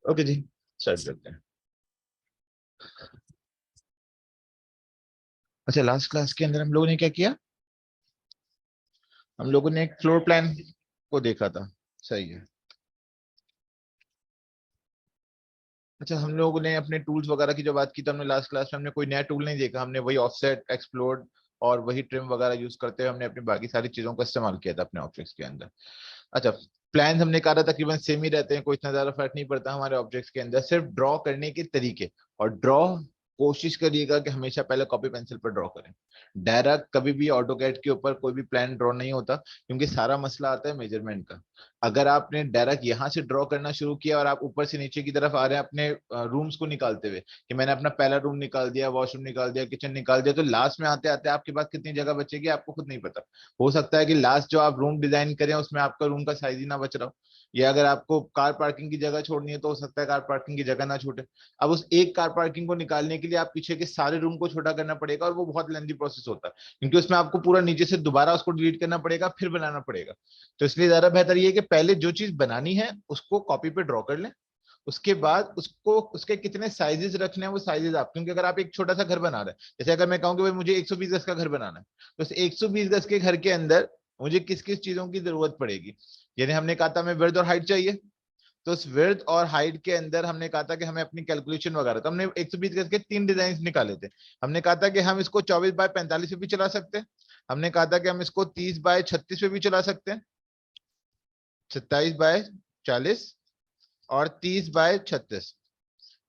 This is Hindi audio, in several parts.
ओके जी, स्टार्ट करते हैं। अच्छा, लास्ट क्लास के अंदर हम लोगों ने क्या किया? हम लोगों ने एक फ्लोर प्लान को देखा था, सही है। अच्छा, हम लोगों ने अपने टूल्स वगैरह की जो बात की तो हमने लास्ट क्लास में हमने कोई नया टूल नहीं देखा, हमने वही ऑफसेट, एक्सप्लोड और वही ट्रिम वगैरह यूज करते हुए हमने अपनी बाकी सारी चीजों का इस्तेमाल किया था अपने ऑब्जेक्ट्स के अंदर। अच्छा, प्लान हमने कहा था तकरीबन सेम ही रहते हैं, कोई इतना ज्यादा फर्क नहीं पड़ता हमारे ऑब्जेक्ट्स के अंदर, सिर्फ ड्रॉ करने के तरीके। और ड्रॉ कोशिश करिएगा कि हमेशा पहले कॉपी पेंसिल पर ड्रॉ करें। डायरेक्ट कभी भी ऑटोकैड के ऊपर कोई भी प्लान ड्रॉ नहीं होता, क्योंकि सारा मसला आता है मेजरमेंट का। अगर आपने डायरेक्ट यहाँ से ड्रॉ करना शुरू किया और आप ऊपर से नीचे की तरफ आ रहे हैं अपने रूम्स को निकालते हुए, कि मैंने अपना पहला रूम निकाल दिया, वॉशरूम निकाल दिया, किचन निकाल दिया, तो लास्ट में आते आते आपके पास कितनी जगह बचेगी आपको खुद नहीं पता। हो सकता है कि लास्ट जो आप रूम डिजाइन करें उसमें आपका रूम का साइज ही ना बच रहा हो, या अगर आपको कार पार्किंग की जगह छोड़नी है तो हो सकता है कार पार्किंग की जगह ना छूटे। अब उस एक कार पार्किंग को निकालने के लिए आप पीछे के सारे रूम को छोटा करना पड़ेगा, और वो बहुत लेंथी प्रोसेस होता है, क्योंकि उसमें आपको पूरा नीचे से दोबारा उसको डिलीट करना पड़ेगा, फिर बनाना पड़ेगा। तो इसलिए ज्यादा बेहतर ये है कि पहले जो चीज बनानी है उसको कॉपी पे ड्रॉ कर लें। उसके बाद उसको उसके कितने साइजेस रखने हैं वो साइजेस आप, क्योंकि अगर आप एक छोटा सा घर बना रहे हैं, जैसे अगर मैं कहूँ कि भाई मुझे 120 गज का घर बनाना है, तो उस 120 गज के घर के अंदर मुझे किस किस चीजों की जरूरत पड़ेगी। यानी हमने कहा था हमें विड्थ और हाइट चाहिए, तो उस विड्थ और हाइट के अंदर हमने कहा था कि हमें अपनी कैलकुलेशन वगैरह, तो हमने 120 गज के 3 डिजाइन निकाले थे। हमने कहा था कि हम इसको 24 बाय 45 पे भी चला सकते हैं, हमने कहा था कि हम इसको 30 बाय 36 पे भी चला सकते हैं, 27 बाय 40 और 30 बाय 36।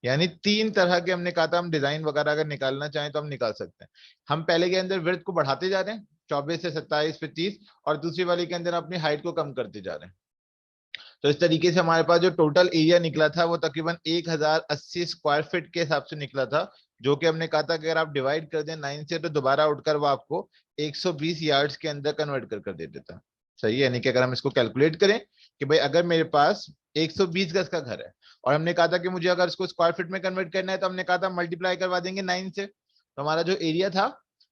यानी 3 तरह के हमने कहा था हम डिजाइन वगैरह अगर निकालना चाहें तो हम निकाल सकते हैं। हम पहले के अंदर विड्थ को बढ़ाते जा रहे हैं 24 से 27 पे 30, और दूसरी वाली के अंदर अपनी हाइट को कम करते जा रहे हैं। तो इस तरीके से हमारे पास जो टोटल एरिया निकला था वो तकरीबन 1080 स्क्वायर फीट के हिसाब से निकला था, जो कि हमने कहा था कि अगर आप डिवाइड कर दें 9 से तो दोबारा उठकर वो आपको 120 यार्ड्स के अंदर कन्वर्ट कर दे देता। सही है, यानी कि अगर हम इसको कैलकुलेट करें कि भाई अगर मेरे पास 120 गज का घर है, और हमने कहा था कि मुझे अगर इसको स्क्वायर फीट में कन्वर्ट करना है, तो हमने कहा था मल्टीप्लाई करवा देंगे 9 से, तो हमारा जो एरिया था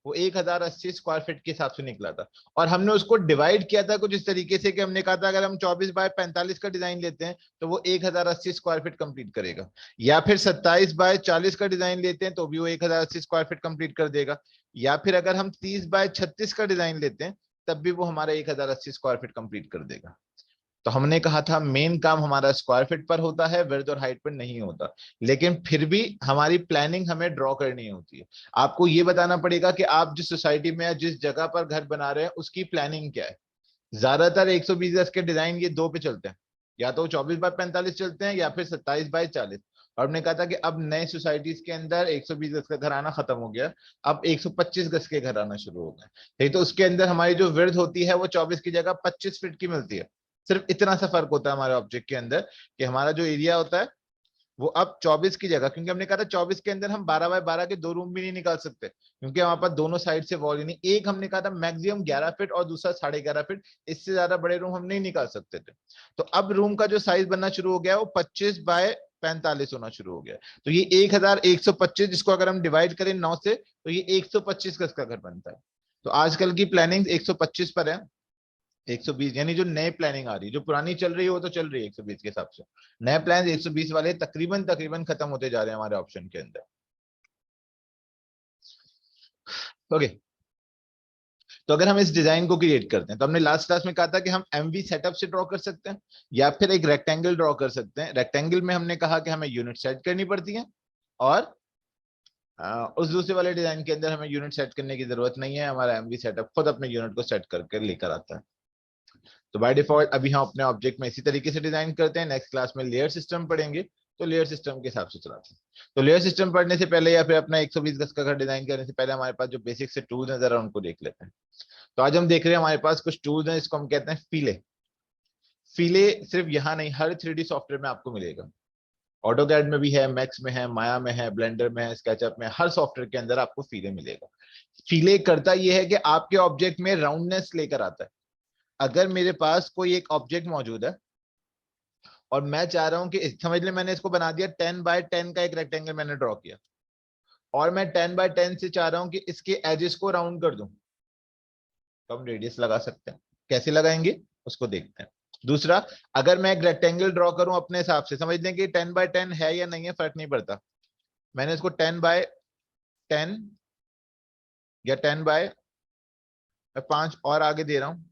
वो 1080 स्क्वायर फीट के हिसाब से निकला था। और हमने उसको डिवाइड किया था कुछ इस तरीके से कि हमने कहा था अगर हम 24 बाय 45 का डिजाइन लेते हैं तो वो 1080 स्क्वायर फीट कंप्लीट करेगा, या फिर 27 बाय 40 का डिजाइन लेते हैं तो भी वो 1080 स्क्वायर फीट कंप्लीट कर देगा, या फिर अगर हम 30 बाय 36 का डिजाइन लेते हैं तब भी वो हमारा 1080 स्क्वायर फीट कंप्लीट कर देगा। तो हमने कहा था मेन काम हमारा स्क्वायर फीट पर होता है, विड्थ और हाइट पर नहीं होता। लेकिन फिर भी हमारी प्लानिंग हमें ड्रॉ करनी होती है। आपको ये बताना पड़ेगा कि आप जिस सोसाइटी में या जिस जगह पर घर बना रहे हैं उसकी प्लानिंग क्या है। ज्यादातर 120 गज के डिजाइन ये दो पे चलते हैं, या तो 24 बाय 45 चलते हैं या फिर 27 बाय 40। और हमने कहा था कि अब नए सोसाइटीज के अंदर 120 गज का घर आना खत्म हो गया, अब 125 गज के घर आना शुरू हो गए। नहीं तो उसके अंदर हमारी जो विड्थ होती है वो 24 की जगह 25 फीट की मिलती है। सिर्फ इतना सा फर्क होता है हमारे ऑब्जेक्ट के अंदर, कि हमारा जो एरिया होता है वो अब 24 की जगह, क्योंकि हमने कहा था 24 के अंदर हम 12 बाय 12 के 2 रूम भी नहीं निकाल सकते, क्योंकि हमारे पास दोनों साइड से वॉल ही नहीं, एक हमने कहा था मैक्सिमम 11 फीट और दूसरा 11.5 फीट, इससे ज्यादा बड़े रूम हम नहीं निकाल सकते थे। तो अब रूम का जो साइज बनना शुरू हो गया वो 25 बाय 45 होना शुरू हो गया। तो ये 1125, जिसको अगर हम डिवाइड करें 9 से तो ये 125 गज का घर बनता है। तो आजकल की प्लानिंग 125 पर है, 120, यानी जो नए प्लानिंग आ रही है, जो पुरानी चल रही है वो तो चल रही है 120 के हिसाब से। नए प्लान 120 वाले तकरीबन तकरीबन खत्म होते जा रहे हैं हमारे ऑप्शन के अंदर। ओके, तो अगर हम इस डिजाइन को क्रिएट करते हैं तो हमने लास्ट क्लास में कहा था कि हम एमवी सेटअप से ड्रॉ कर सकते हैं, या फिर एक रेक्टेंगल ड्रॉ कर सकते हैं। रेक्टेंगल में हमने कहा कि हमें यूनिट सेट करनी पड़ती है, और उस दूसरे वाले डिजाइन के अंदर हमें यूनिट सेट करने की जरूरत नहीं है, हमारा एमवी सेटअप खुद अपने यूनिट को सेट करके लेकर आता है। तो बाय डिफॉल्ट अभी हम अपने ऑब्जेक्ट में इसी तरीके से डिजाइन करते हैं, नेक्स्ट क्लास में लेयर सिस्टम पढ़ेंगे तो लेयर सिस्टम के हिसाब से चलाते हैं। तो लेयर सिस्टम पढ़ने से पहले या फिर अपना 120 गज का घर डिजाइन करने से पहले हमारे पास जो बेसिक से टूल्स हैं जरा उनको देख लेते हैं। तो आज हम देख रहे हैं हमारे पास कुछ टूल्स हैं, इसको हम कहते हैं फीले। फीले सिर्फ यहाँ नहीं, हर 3D सॉफ्टवेयर में आपको मिलेगा। ऑटोकैड में भी है, मैक्स में है, माया में है, ब्लेंडर में है, स्केचअप में, हर सॉफ्टवेयर के अंदर आपको फीले मिलेगा। फीले करता यह है कि आपके ऑब्जेक्ट में राउंडनेस लेकर आता है। अगर मेरे पास कोई एक ऑब्जेक्ट मौजूद है और मैं चाह रहा हूं कि समझ ले मैंने इसको बना दिया 10 बाय 10 का एक रेक्टेंगल मैंने ड्रॉ किया, और मैं 10 बाय 10 से चाह रहा हूं कि इसके एजेस को राउंड कर दूं, तो हम रेडियस लगा सकते हैं। कैसे लगाएंगे उसको देखते हैं। दूसरा, अगर मैं एक रेक्टेंगल ड्रॉ करूं अपने हिसाब से, समझ लें कि 10x10 है या नहीं है, फर्क नहीं पड़ता, मैंने इसको 10x10 या 10 मैं 5 और आगे दे रहा हूं,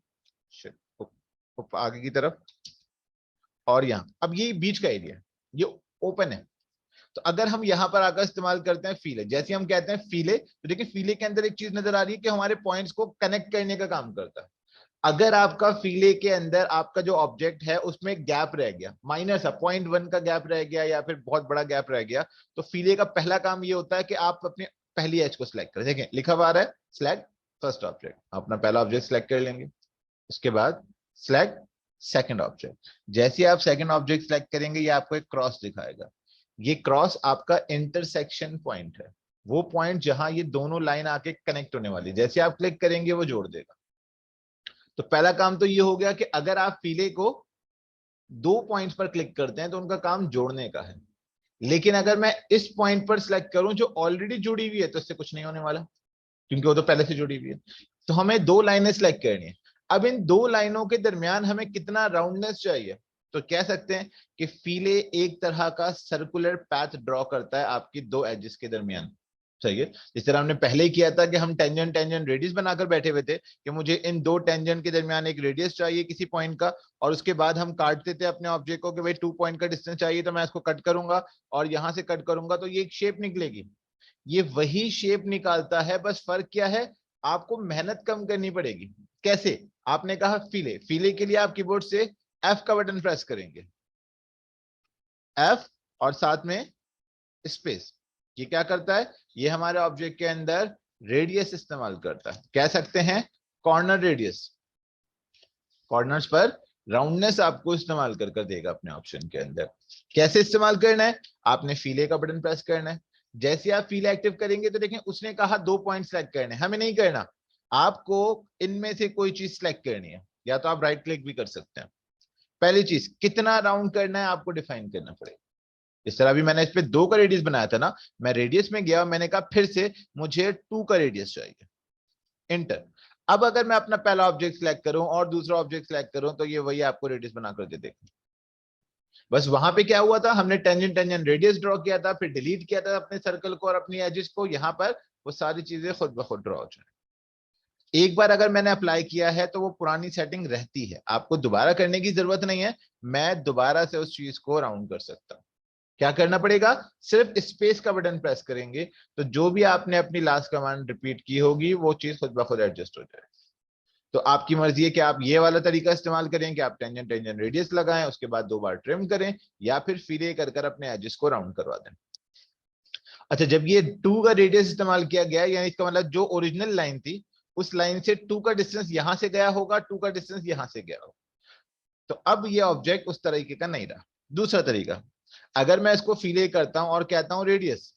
आगे की तरफ, और यहां अब ये बीच का एरिया, ये ओपन है। तो अगर हम यहां पर आकर इस्तेमाल करते हैं फीले, जैसे हम कहते हैं फीले, तो देखिए फीले के अंदर एक चीज नजर आ रही है कि हमारे पॉइंट्स को कनेक्ट करने का काम करता है। अगर आपका फीले के अंदर आपका जो ऑब्जेक्ट है उसमें गैप रह गया, माइनर सा 0.1 का गैप रह गया या फिर बहुत बड़ा गैप रह गया, तो फीले का पहला काम ये होता है कि आप अपनी पहली एज को सिलेक्ट करें। देखें लिखा हुआ आ रहा है सिलेक्ट फर्स्ट ऑब्जेक्ट, अपना पहला ऑब्जेक्ट सिलेक्ट कर लेंगे, उसके बाद सिलेक्ट सेकंड ऑब्जेक्ट। जैसे आप सेकंड ऑब्जेक्ट सिलेक्ट करेंगे ये आपको एक क्रॉस दिखाएगा, ये क्रॉस आपका इंटरसेक्शन पॉइंट है, वो पॉइंट जहां ये दोनों लाइन आके कनेक्ट होने वाली, जैसे आप क्लिक करेंगे वो जोड़ देगा। तो पहला काम तो ये हो गया कि अगर आप फीले को 2 पॉइंट्स पर क्लिक करते हैं तो उनका काम जोड़ने का है, लेकिन अगर मैं इस पॉइंट पर सिलेक्ट करूं जो ऑलरेडी जुड़ी हुई है तो इससे कुछ नहीं होने वाला, क्योंकि वो तो पहले से जुड़ी हुई है। तो हमें 2 लाइनें सिलेक्ट करनी है। अब इन 2 लाइनों के दरमियान हमें कितना राउंडनेस चाहिए, तो कह सकते हैं कि फीले एक तरह का सर्कुलर पैथ ड्रॉ करता है आपकी 2 एजेस के दरमियान। सही है, जिस तरह हमने पहले ही किया था कि हम टेंजेंट टेंजेंट रेडियस बनाकर बैठे हुए थे कि मुझे इन 2 टेंजेंट के दरमियान एक रेडियस चाहिए किसी पॉइंट का, और उसके बाद हम काटते थे अपने ऑब्जेक्ट को कि भाई 2 पॉइंट का डिस्टेंस चाहिए, तो मैं इसको कट करूंगा और यहां से कट करूंगा तो ये एक शेप निकलेगी। ये वही शेप निकालता है, बस फर्क क्या है, आपको मेहनत कम करनी पड़ेगी। कैसे? आपने कहा फीले, फीले के लिए आप कीबोर्ड से एफ का बटन प्रेस करेंगे, एफ और साथ में स्पेस। ये क्या करता है, ये हमारे ऑब्जेक्ट के अंदर रेडियस इस्तेमाल करता है, कह सकते हैं कॉर्नर रेडियस, कॉर्नर्स पर राउंडनेस आपको इस्तेमाल कर देगा अपने ऑप्शन के अंदर। कैसे इस्तेमाल करना है, आपने फीले का बटन प्रेस करना है, जैसे आप फीले एक्टिव करेंगे तो देखें उसने कहा 2 पॉइंट सेलेक्ट करने, हमें नहीं करना, आपको इनमें से कोई चीज सेलेक्ट करनी है, या तो आप राइट क्लिक भी कर सकते हैं। पहली चीज, कितना राउंड करना है आपको डिफाइन करना पड़ेगा। इस तरह भी मैंने इस पे 2 का रेडियस बनाया था ना, मैं रेडियस में गया, मैंने कहा फिर से मुझे 2 का रेडियस चाहिए, इंटर। अब अगर मैं अपना पहला ऑब्जेक्ट सिलेक्ट करूं और दूसरा ऑब्जेक्ट सिलेक्ट करूं तो ये वही आपको रेडियस बनाकर दे देगा। बस वहां पे क्या हुआ था, हमने टेंजेंट टेंजेंट रेडियस ड्रॉ किया था, फिर डिलीट किया था अपने सर्कल को और अपनी एजेस को, यहां पर वो सारी चीजें खुद ब खुद ड्रॉ हो जाए। एक बार अगर मैंने अप्लाई किया है तो वो पुरानी सेटिंग रहती है, आपको दोबारा करने की जरूरत नहीं है, मैं दोबारा से उस चीज को राउंड कर सकता हूं। क्या करना पड़ेगा, सिर्फ स्पेस का बटन प्रेस करेंगे तो जो भी आपने अपनी लास्ट कमांड रिपीट की होगी वो चीज खुद ब खुद एडजस्ट हो जाएगी। तो आपकी मर्जी है कि आप ये वाला तरीका इस्तेमाल करें कि आप टेंजेंट टेंजेंट रेडियस लगाएं, उसके बाद 2 बार ट्रिम करें, या फिर फिले कर अपने एजेस को राउंड करवा दें। अच्छा, जब ये 2 का रेडियस इस्तेमाल किया गया, यानी इसका मतलब जो ओरिजिनल लाइन थी उस लाइन से 2 का डिस्टेंस यहां से गया होगा, 2 का डिस्टेंस यहां से गया होगा, तो अब ये ऑब्जेक्ट उस तरीके का नहीं रहा। दूसरा तरीका, अगर मैं इसको फिले करता हूं और कहता हूं रेडियस,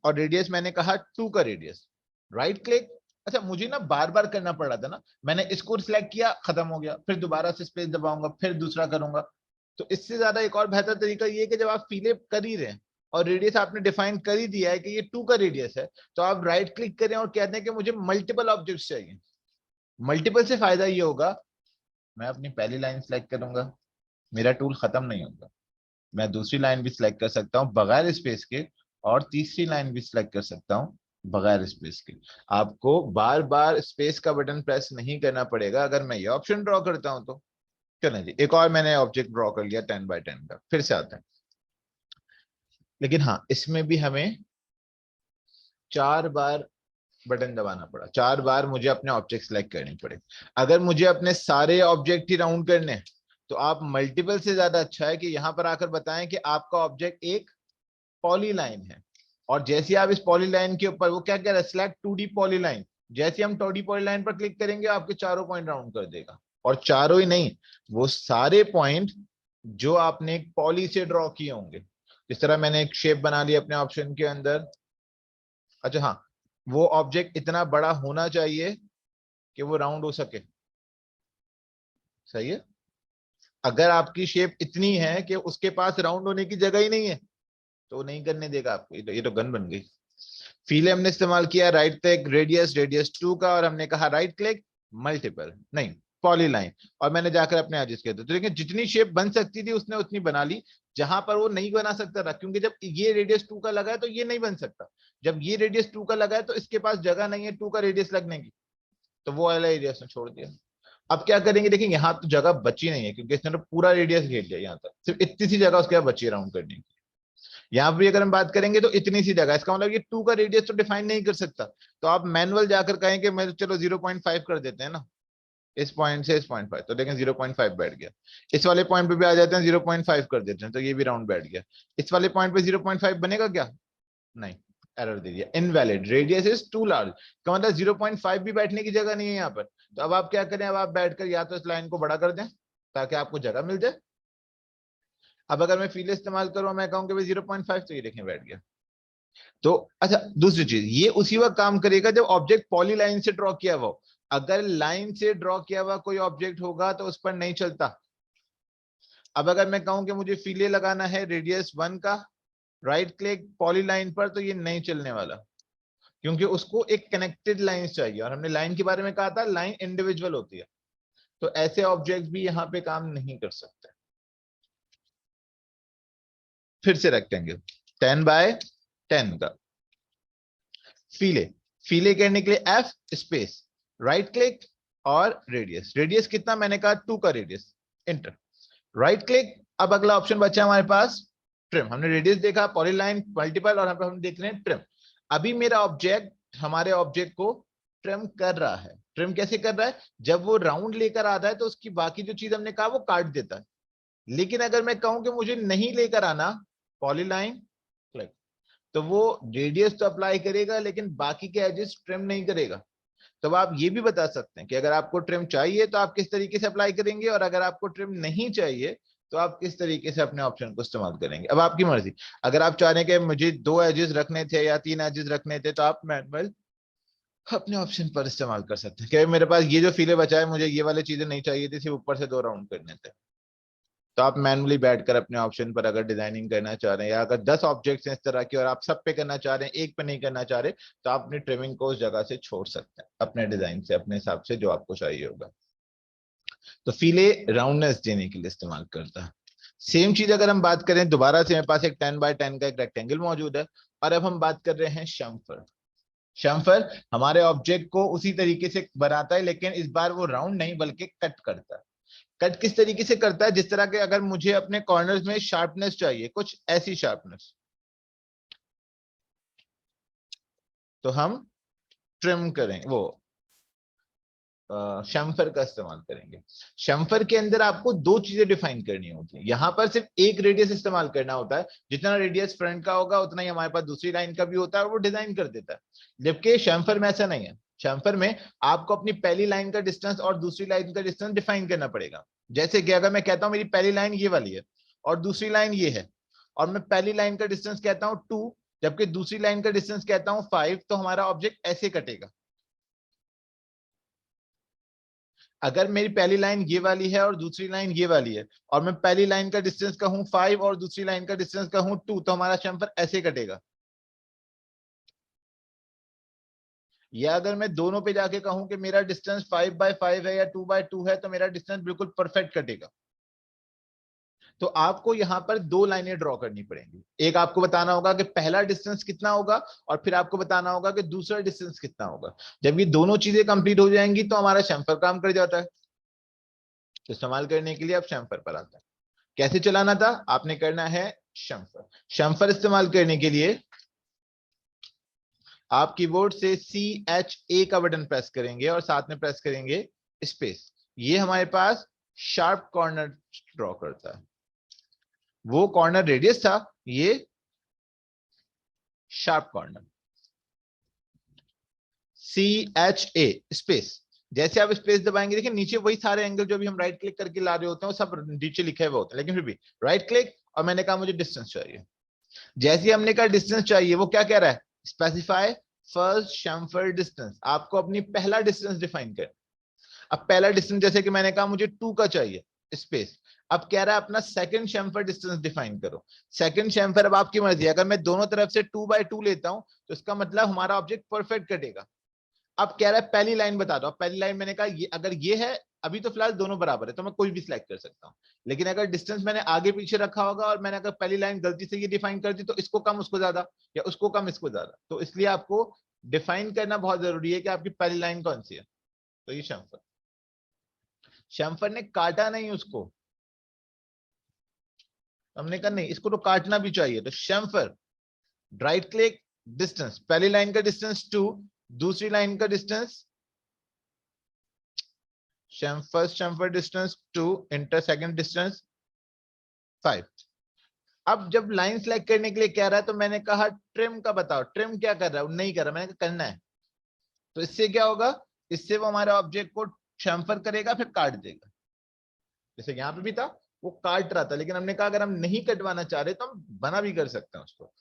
और रेडियस मैंने कहा 2 का रेडियस, राइट क्लिक। अच्छा, मुझे ना बार बार करना पड़ रहा था ना, मैंने इसको सिलेक्ट किया खत्म हो गया, फिर दोबारा से स्पेस दबाऊंगा, फिर दूसरा करूंगा। तो इससे ज्यादा एक और बेहतर तरीका ये है कि जब आप फिले कर ही रहे हैं और रेडियस आपने डिफाइन कर ही दिया है कि ये 2 का रेडियस है, तो आप राइट क्लिक करें और कहते हैं कि मुझे मल्टीपल ऑब्जेक्ट्स चाहिए। मल्टीपल से फायदा ये होगा, मैं अपनी पहली लाइन सेलेक्ट करूंगा, मेरा टूल खत्म नहीं होगा, मैं दूसरी लाइन भी सिलेक्ट कर सकता हूं बगैर स्पेस के, और तीसरी लाइन भी सिलेक्ट कर सकता हूं बगैर स्पेस के। आपको बार बार स्पेस का बटन प्रेस नहीं करना पड़ेगा अगर मैं ये ऑप्शन ड्रॉ करता हूं तो। चलें जी, एक और मैंने ऑब्जेक्ट ड्रॉ कर लिया 10x10 का, फिर से आता है, लेकिन हाँ इसमें भी हमें 4 बार बटन दबाना पड़ा, 4 बार मुझे अपने ऑब्जेक्ट सिलेक्ट करने पड़े। अगर मुझे अपने सारे ऑब्जेक्ट ही राउंड करने हैं तो आप मल्टीपल से ज्यादा अच्छा है कि यहां पर आकर बताएं कि आपका ऑब्जेक्ट एक पॉलीलाइन है, और जैसे आप इस पॉलीलाइन के ऊपर, वो क्या कह रहा है, सिलेक्ट 2D पॉलीलाइन, जैसे हम 2D पॉलीलाइन पर क्लिक करेंगे आपके चारों पॉइंट राउंड कर देगा, और चारों ही नहीं, वो सारे पॉइंट जो आपने एक पॉली से ड्रॉ किए होंगे। इस तरह मैंने एक शेप बना ली अपने ऑप्शन के अंदर। अच्छा हाँ, वो ऑब्जेक्ट इतना बड़ा होना चाहिए कि वो राउंड हो सके, सही है। अगर आपकी शेप इतनी है कि उसके पास राउंड होने की जगह ही नहीं है तो नहीं करने देगा आपको, ये तो गन बन गई। फीले हमने इस्तेमाल किया, राइट क्लिक रेडियस, रेडियस 2 का, और हमने कहा राइट क्लिक मल्टीपल नहीं पॉलीलाइन, और मैंने जाकर अपने एजेस किया था। तो देखिए जितनी शेप बन सकती थी उसने उतनी बना ली। जहां पर वो नहीं बना सकता था, क्योंकि जब ये रेडियस 2 का लगा है तो ये नहीं बन सकता, जब ये रेडियस 2 का लगा है तो इसके पास जगह नहीं है 2 का रेडियस लगने की, तो वो वाला एरिया उसने छोड़ दिया। अब क्या करेंगे, देखिए यहाँ तो जगह बची नहीं है क्योंकि इसने तो पूरा रेडियस घेर लिया, यहाँ तक सिर्फ इतनी सी जगह उसके बची राउंड करने की। यहाँ पर अगर हम बात करेंगे तो इतनी सी जगह, इसका मतलब ये 2 का रेडियस तो डिफाइन नहीं कर सकता, तो आप मैनुअल जाकर कहेंगे मैं चलो 0.5 कर देते हैं ना, इस पॉइंट से इस पॉइंट 5, तो देखें 0.5 बैठ गया। इस वाले पॉइंट पे भी आ जाते हैं 0.5 कर देते हैं, तो ये भी राउंड बैठ गया। इस वाले पॉइंट पे 0.5 बनेगा क्या, नहीं, एरर दे दिया, invalid, radius is too large, का मतलब 0.5 भी बैठने की जगह नहीं है यहाँ पर। तो अब आप क्या करें, अब आप बैठकर या तो इस लाइन को बड़ा कर दें ताकि आपको जगह मिल जाए। अब अगर मैं फीले इस्तेमाल करूं, मैं कहूं कि भाई 0.5, तो ये देखें बैठ गया। तो अच्छा, दूसरी चीज, ये उसी वक्त काम करेगा जब ऑब्जेक्ट पॉलीलाइन से ड्रॉ किया हुआ हो। अगर लाइन से ड्रॉ किया हुआ कोई ऑब्जेक्ट होगा तो उस पर नहीं चलता। अब अगर मैं कहूं कि मुझे फीले लगाना है रेडियस 1 का, राइट क्लिक पॉलीलाइन पर, तो ये नहीं चलने वाला, क्योंकि उसको एक कनेक्टेड लाइन चाहिए, और हमने लाइन के बारे में कहा था लाइन इंडिविजुअल होती है। तो ऐसे ऑब्जेक्ट भी यहां पे काम नहीं कर सकते। फिर से रेक्टेंगल 10 बाय 10 का फीले, फीले करने के लिए एफ स्पेस, राइट क्लिक और रेडियस, रेडियस कितना मैंने कहा 2 का रेडियस, इंटर, राइट क्लिक। अब अगला ऑप्शन बचा हमारे पास ट्रिम, हमने रेडियस देखा, पॉलीलाइन मल्टीपल, और हम देख रहे हैं ट्रिम। अभी मेरा ऑब्जेक्ट हमारे ऑब्जेक्ट को ट्रिम कर रहा है। ट्रिम कैसे कर रहा है, जब वो राउंड लेकर आता है तो उसकी बाकी जो चीज हमने कहा वो काट देता है। लेकिन अगर मैं कहूं कि मुझे नहीं लेकर आना, पॉलीलाइन क्लिक, तो वो रेडियस तो अप्लाई करेगा लेकिन बाकी के एजेस ट्रिम नहीं करेगा। तो आप ये भी बता सकते हैं कि अगर आपको ट्रिम चाहिए तो आप किस तरीके से अप्लाई करेंगे, और अगर आपको ट्रिम नहीं चाहिए तो आप किस तरीके से अपने ऑप्शन को इस्तेमाल करेंगे। अब आपकी मर्जी, अगर आप चाह रहे हैं कि मुझे 2 एजेस रखने थे या 3 एजेस रखने थे, तो आप मैनुअल अपने ऑप्शन पर इस्तेमाल कर सकते हैं कि मेरे पास ये जो फीले बचा है, मुझे ये वाली चीजें नहीं चाहिए थी, सिर्फ ऊपर से 2 राउंड करने थे। तो आप मैनुअली बैठकर अपने ऑप्शन पर अगर डिजाइनिंग करना चाह रहे हैं, या अगर 10 ऑब्जेक्ट्स हैं इस तरह के और आप सब पे करना चाह रहे हैं, एक पे नहीं करना चाह रहे, तो आप अपनी ट्रिमिंग को उस जगह से छोड़ सकते हैं अपने डिजाइन से, अपने हिसाब से जो आपको चाहिए होगा। तो फीले राउंडनेस देने के लिए इस्तेमाल करता है। सेम चीज अगर हम बात करें, दोबारा से मेरे पास एक 10 बाय 10 का एक रेक्टेंगल मौजूद है, और अब हम बात कर रहे हैं शम्फर। शम्फर हमारे ऑब्जेक्ट को उसी तरीके से बनाता है, लेकिन इस बार वो राउंड नहीं बल्कि कट करता है। कट किस तरीके से करता है, जिस तरह के अगर मुझे अपने कॉर्नर्स में शार्पनेस चाहिए, कुछ ऐसी शार्पनेस, तो हम ट्रिम करें वो शम्फर का इस्तेमाल करेंगे। शम्फर के अंदर आपको 2 चीजें डिफाइन करनी होती है। यहां पर सिर्फ एक रेडियस इस्तेमाल करना होता है, जितना रेडियस फ्रंट का होगा उतना ही हमारे पास दूसरी लाइन का भी होता है, और वो डिजाइन कर देता है। जबकि शम्फर में ऐसा नहीं है। शम्फर में आपको अपनी पहली लाइन का डिस्टेंस और दूसरी लाइन का डिस्टेंस डिफाइन करना पड़ेगा। जैसे कि अगर मैं कहता हूं मेरी पहली लाइन ये वाली है और दूसरी लाइन ये है, और मैं पहली लाइन का डिस्टेंस कहता हूं 2, जबकि दूसरी लाइन का डिस्टेंस कहता हूं 5, तो हमारा ऑब्जेक्ट ऐसे कटेगा। अगर मेरी पहली लाइन ये वाली है और दूसरी लाइन ये वाली है, और मैं पहली लाइन का डिस्टेंस कहूं 5 और दूसरी लाइन का डिस्टेंस कहूं 2, तो हमारा शम्फर ऐसे कटेगा। या अगर मैं दोनों पे जाके कहूं कि मेरा डिस्टेंस 5 बाय 5 है या 2 बाय 2 है, तो मेरा डिस्टेंस बिल्कुल परफेक्ट कटेगा। तो आपको यहां पर 2 लाइनें ड्रॉ करनी पड़ेंगी। एक आपको बताना होगा कि पहला डिस्टेंस कितना होगा, और फिर आपको बताना होगा कि दूसरा डिस्टेंस कितना होगा। जब ये दोनों चीजें कंप्लीट हो जाएंगी तो हमारा शम्फर काम कर जाता है। इस्तेमाल करने के लिए अब शम्फर पर आता है। कैसे चलाना था, आपने करना है शम्फर। शम्फर इस्तेमाल करने के लिए आप कीबोर्ड से CHA का बटन प्रेस करेंगे और साथ में प्रेस करेंगे स्पेस। ये हमारे पास शार्प कॉर्नर ड्रॉ करता है। वो कॉर्नर रेडियस था, ये शार्प कॉर्नर। CHA स्पेस, जैसे आप स्पेस दबाएंगे, देखिए नीचे वही सारे एंगल जो भी हम राइट क्लिक करके ला रहे होते हैं वो सब नीचे लिखे हुए होते हैं, लेकिन फिर भी राइट क्लिक, और मैंने कहा मुझे डिस्टेंस चाहिए। जैसे हमने कहा डिस्टेंस चाहिए, वो क्या कह रहा है, स्पेसिफाई फर्स्ट शम्फर डिस्टेंस। आपको अपनी पहला डिस्टेंस डिफाइन कर। अब पहला डिस्टेंस जैसे कि मैंने कहा मुझे 2 का चाहिए, स्पेस। अब कह रहा है अपना सेकंड शम्फर डिस्टेंस डिफाइन करो। सेकंड शम्फर अब आपकी मर्जी है, अगर मैं दोनों तरफ से 2 बाय 2 लेता हूं तो इसका मतलब हमारा ऑब्जेक्ट परफेक्ट कटेगा। अब कह रहा है पहली लाइन बता दो। अब पहली लाइन मैंने कहा ये अगर ये है, अभी तो फिलहाल दोनों बराबर है तो मैं कोई भी सिलेक्ट कर सकता हूँ, लेकिन अगर डिस्टेंस मैंने आगे पीछे रखा होगा और मैंने अगर पहली लाइन गलती से ये डिफाइन कर दी तो इसको कम उसको ज्यादा, या उसको कम इसको ज्यादा, तो इसलिए आपको डिफाइन करना बहुत जरूरी है कि आपकी पहली लाइन कौन सी है। तो ये शैम्फर, शैम्फर ने काटा नहीं उसको, हमने कहा नहीं इसको तो काटना भी चाहिए, तो शैम्फर राइट क्लिक, डिस्टेंस, पहली लाइन का डिस्टेंस 2, दूसरी लाइन का distance first chamfer distance 2, inter second distance 5। अब जब लाइन सेलेक्ट करने के लिए कह रहा है तो मैंने कहा ट्रिम का बताओ, ट्रिम क्या कर रहा है, नहीं कर रहा, मैंने कहा करना है। तो इससे क्या होगा, इससे वो हमारे ऑब्जेक्ट को शैम्फर करेगा फिर काट देगा। जैसे यहाँ पे भी था वो काट रहा था, लेकिन हमने कहा अगर हम नहीं कटवाना चाह रहे तो हम बना भी कर सकते हैं उसको।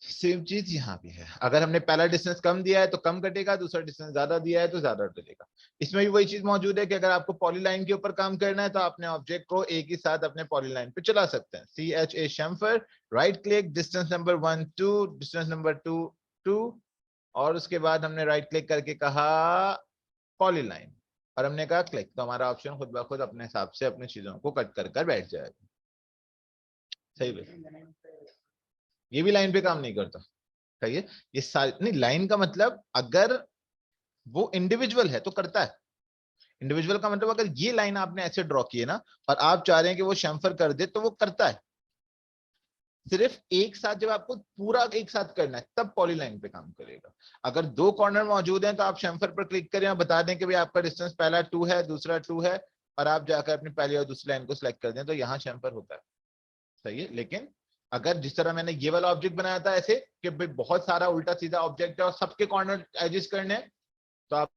सेम चीज यहाँ भी है, अगर हमने पहला डिस्टेंस कम दिया है तो कम कटेगा, दूसरा डिस्टेंस ज्यादा दिया है तो ज्यादा कटेगा। इसमें भी वही चीज मौजूद है कि अगर आपको पॉलीलाइन के ऊपर काम करना है तो अपने ऑब्जेक्ट को एक ही साथ अपने पॉलीलाइन पे चला सकते हैं। CHA chamfer, right click, distance number 1 2, distance number 2 2, और उसके बाद हमने राइट क्लिक करके कहा पॉलीलाइन और हमने कहा क्लिक, तो हमारा ऑप्शन खुद ब खुद अपने हिसाब से अपनी चीजों को कट कर बैठ जाएगा। सही है, ये भी लाइन पे काम नहीं करता। सही है, ये सारी नहीं, लाइन का मतलब अगर वो इंडिविजुअल है तो करता है। इंडिविजुअल का मतलब अगर ये लाइन आपने ऐसे ड्रॉ की है ना और आप चाह रहे हैं कि वो शैम्फर कर दे तो वो करता है। सिर्फ एक साथ जब आपको पूरा एक साथ करना है तब पॉलीलाइन पे काम करेगा। अगर दो कॉर्नर मौजूद हैं तो आप शैम्फर पर क्लिक करें और बता दें कि भाई आपका डिस्टेंस पहला 2 है दूसरा 2 है, और आप जाकर अपनी पहली और दूसरी लाइन को सिलेक्ट कर दें तो यहाँ शैम्फर होता है। सही है, लेकिन अगर जिस तरह मैंने ये वाला ऑब्जेक्ट बनाया था ऐसे कि भाई बहुत सारा उल्टा सीधा ऑब्जेक्ट है और सबके कॉर्नर एडजस्ट करने हैं, तो आप